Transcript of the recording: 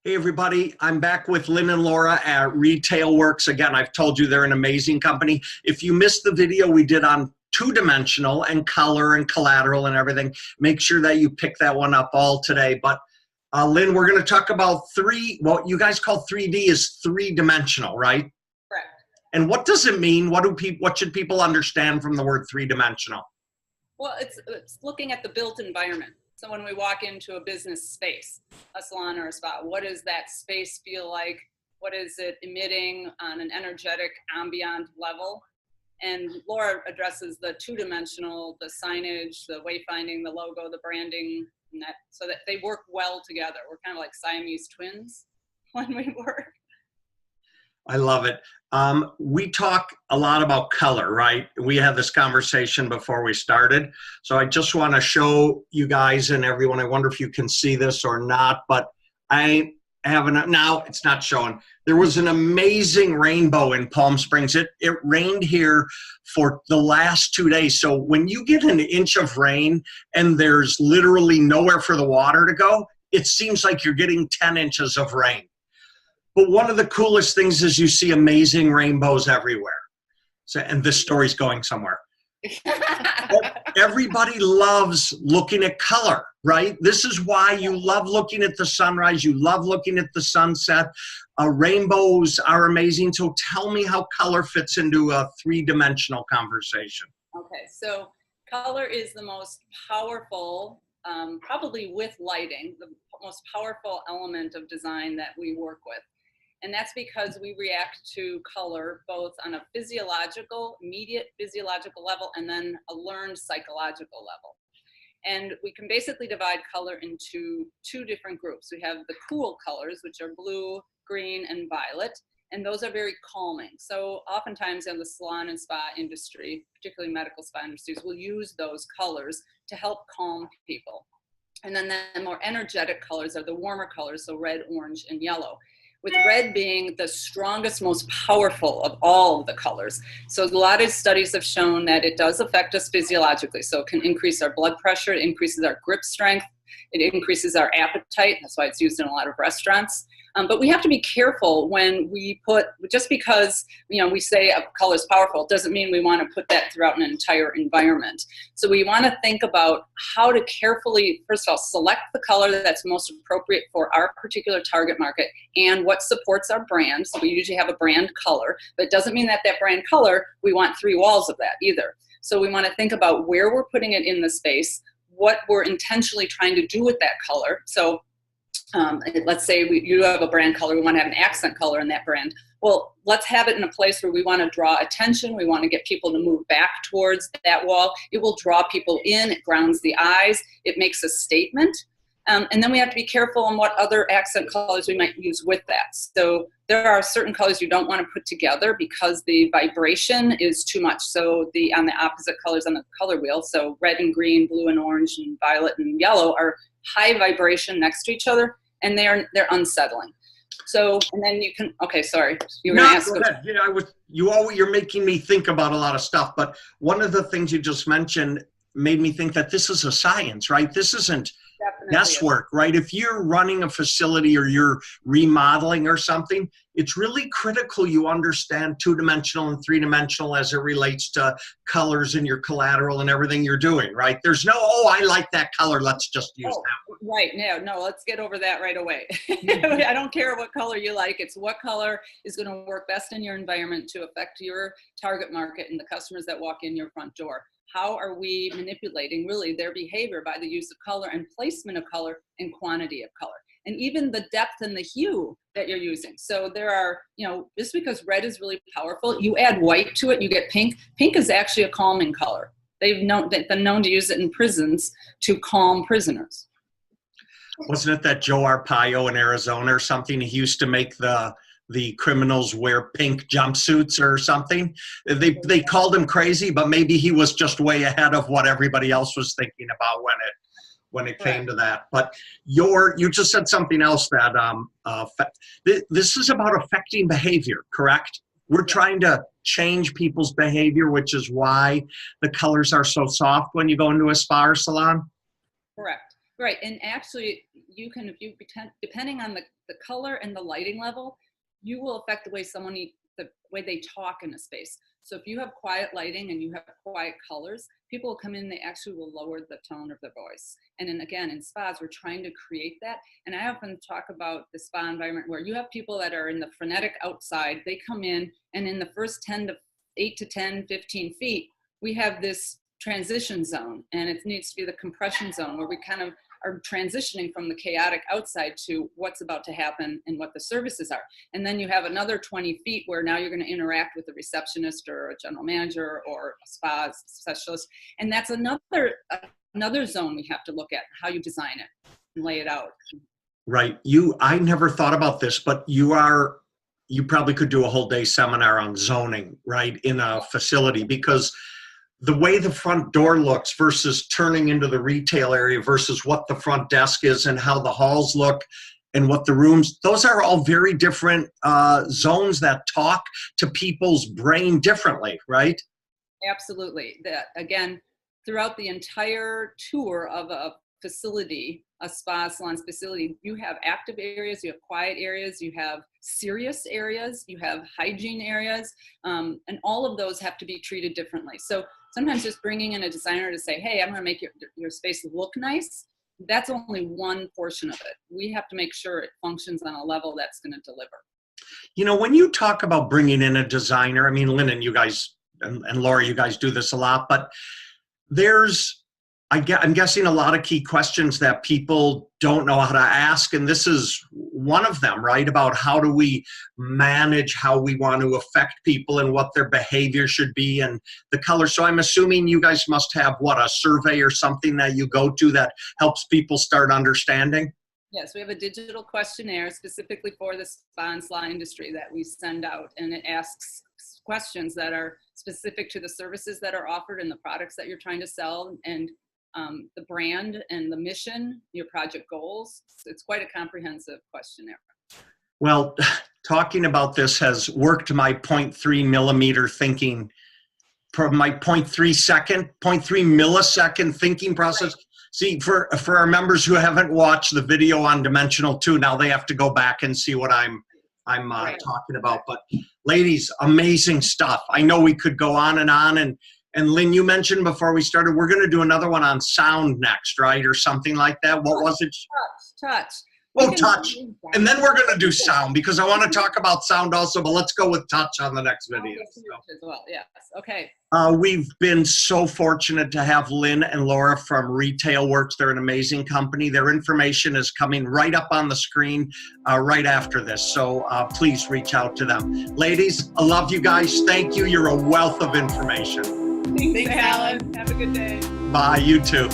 Hey everybody, I'm back with Lynn and Laura at Retailworks. Again, I've told you they're an amazing company. If you missed the video we did on two-dimensional and color and collateral and everything, make sure that you pick that one up all today. But Lynn, we're going to talk about what you guys call 3D is three-dimensional, right? Correct. And what does it mean? What should people understand from the word three-dimensional? Well, it's looking at the built environment. So when we walk into a business space, a salon or a spa, what does that space feel like? What is it emitting on an energetic ambient level? And Laura addresses the two-dimensional, the signage, the wayfinding, the logo, the branding, and that, so that they work well together. We're kind of like Siamese twins when we work. I love it. We talk a lot about color, right? We had this conversation before we started. So I just want to show you guys and everyone, I wonder if you can see this or not, but I have now it's not showing. There was an amazing rainbow in Palm Springs. It rained here for the last 2 days. So when you get an inch of rain and there's literally nowhere for the water to go, it seems like you're getting 10 inches of rain. But one of the coolest things is you see amazing rainbows everywhere. So, and this story's going somewhere. Everybody loves looking at color, right? This is why you love looking at the sunrise. You love looking at the sunset. Rainbows are amazing. So tell me how color fits into a three-dimensional conversation. Okay, so color is the most powerful, probably with lighting, the most powerful element of design that we work with. And that's because we react to color both on a physiological, immediate physiological level, and then a learned psychological level. And we can basically divide color into two different groups. We have the cool colors, which are blue, green, and violet. And those are very calming. So oftentimes in the salon and spa industry, particularly medical spa industries, will use those colors to help calm people. And then the more energetic colors are the warmer colors, so red, orange, and yellow, with red being the strongest, most powerful of all of the colors. So a lot of studies have shown that it does affect us physiologically. So it can increase our blood pressure, it increases our grip strength, it increases our appetite. That's why it's used in a lot of restaurants. But we have to be careful when we put, just because we say a color is powerful, doesn't mean we want to put that throughout an entire environment. So we want to think about how to carefully, first of all, select the color that's most appropriate for our particular target market and what supports our brand. So we usually have a brand color, but it doesn't mean that that brand color, we want 3 walls of that either. So we want to think about where we're putting it in the space, what we're intentionally trying to do with that color. So let's say you have a brand color, we want to have an accent color in that brand. Well, let's have it in a place where we want to draw attention. We want to get people to move back towards that wall. It will draw people in. It grounds the eyes. It makes a statement. And then we have to be careful on what other accent colors we might use with that. So there are certain colors you don't want to put together because the vibration is too much. So on the opposite colors on the color wheel, so red and green, blue and orange, and violet and yellow are high vibration next to each other, and they're unsettling. So, and then you can, okay, sorry, you were going to ask. Go ahead. You're making me think about a lot of stuff, but one of the things you just mentioned made me think that this is a science, right? This isn't guesswork, right? If you're running a facility or you're remodeling or something, it's really critical you understand two-dimensional and three-dimensional as it relates to colors and your collateral and everything you're doing, right? There's no, oh, I like that color, let's just use that one. Right, no, let's get over that right away. I don't care what color you like, it's what color is going to work best in your environment to affect your target market and the customers that walk in your front door. How are we manipulating really their behavior by the use of color and placement of color and quantity of color, and even the depth and the hue that you're using. So there are, just because red is really powerful, you add white to it, you get pink. Pink is actually a calming color. They've been known to use it in prisons to calm prisoners. Wasn't it that Joe Arpaio in Arizona or something? He used to make the criminals wear pink jumpsuits or something. They called him crazy, but maybe he was just way ahead of what everybody else was thinking about when it came to that. But you just said something else that this is about affecting behavior, correct? We're trying to change people's behavior, which is why the colors are so soft when you go into a spa or salon. Correct. Right, and actually, you can, depending on the color and the lighting level, you will affect the way the way they talk in a space. So if you have quiet lighting and you have quiet colors, people will come in, they actually will lower the tone of their voice. And then again, in spas, we're trying to create that. And I often talk about the spa environment where you have people that are in the frenetic outside, they come in, and in the first 8 to 10, 15 feet, we have this transition zone, and it needs to be the compression zone where we kind of are transitioning from the chaotic outside to what's about to happen and what the services are. And then you have another 20 feet where now you're going to interact with a receptionist or a general manager or a spa specialist. And that's another zone we have to look at, how you design it and lay it out. Right. I never thought about this, but you probably could do a whole day seminar on zoning, right, in a facility, because the way the front door looks versus turning into the retail area versus what the front desk is and how the halls look and what the rooms, those are all very different zones that talk to people's brain differently, right? Absolutely. Again, throughout the entire tour of a facility, a spa salon facility, you have active areas, you have quiet areas, you have serious areas, you have hygiene areas, and all of those have to be treated differently. So sometimes just bringing in a designer to say, hey, I'm going to make your space look nice, that's only one portion of it. We have to make sure it functions on a level that's going to deliver. You know, when you talk about bringing in a designer, I mean, Lynn and you guys, and Laura, you guys do this a lot, but I'm guessing a lot of key questions that people don't know how to ask, and this is one of them, right? About how do we manage how we want to affect people and what their behavior should be and the color. So I'm assuming you guys must have, a survey or something that you go to that helps people start understanding? Yes, we have a digital questionnaire specifically for the spa and salon industry that we send out, and it asks questions that are specific to the services that are offered and the products that you're trying to sell, and the brand and the mission, your project goals. It's quite a comprehensive questionnaire. Well, talking about this has worked my 0.3 millimeter thinking, my 0.3 millisecond thinking process. Right. See, for our members who haven't watched the video on Dimensional 2, now they have to go back and see what I'm right. Talking about. But ladies, amazing stuff. I know we could go on, and Lynn, you mentioned before we started, we're going to do another one on sound next, right? Or something like that. What was it? Touch. Oh, touch. And then we're going to do sound, because I want to talk about sound also, but let's go with touch on the next video. As well, yes. Okay. We've been so fortunate to have Lynn and Laura from Retailworks. They're an amazing company. Their information is coming right up on the screen right after this. So please reach out to them. Ladies, I love you guys. Thank you. You're a wealth of information. Thanks, Alan. Have a good day. Bye. You too.